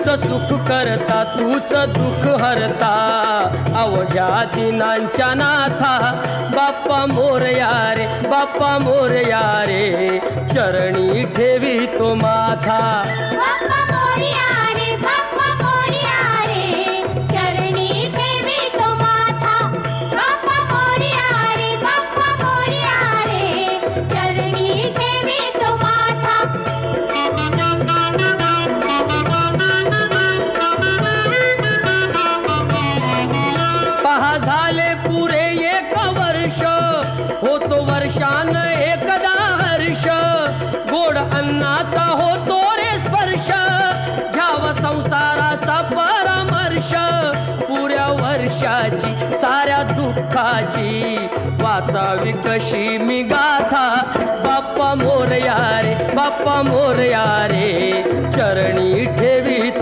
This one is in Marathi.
तूच सुख करता तूच दुःख हरता अवघ्या दिनांच्या नाथा बाप्पा मोरया रे बाप्पा मोरया रे चरणी ठेवी तो माथा बाप्पा मोरया रे बाप्पा मोरया रे चरणी ठेवी तो माथा बाप्पा मोरया रे बाप्पा मोरया रे चरणी ठेवी तो माथा पहा झाले पुरे एक वर्ष होतो वर्षान एकदा हर्ष गोड अन्नाचा होतो रे स्पर्श घ्यावा संसाराचा परामर्श पुऱ्या वर्षाची साऱ्या दुःखाची वाचावी कशी मी गाथा बाप्पा मोरया रे बाप्पा मोरया रे चरणी ठेवी तो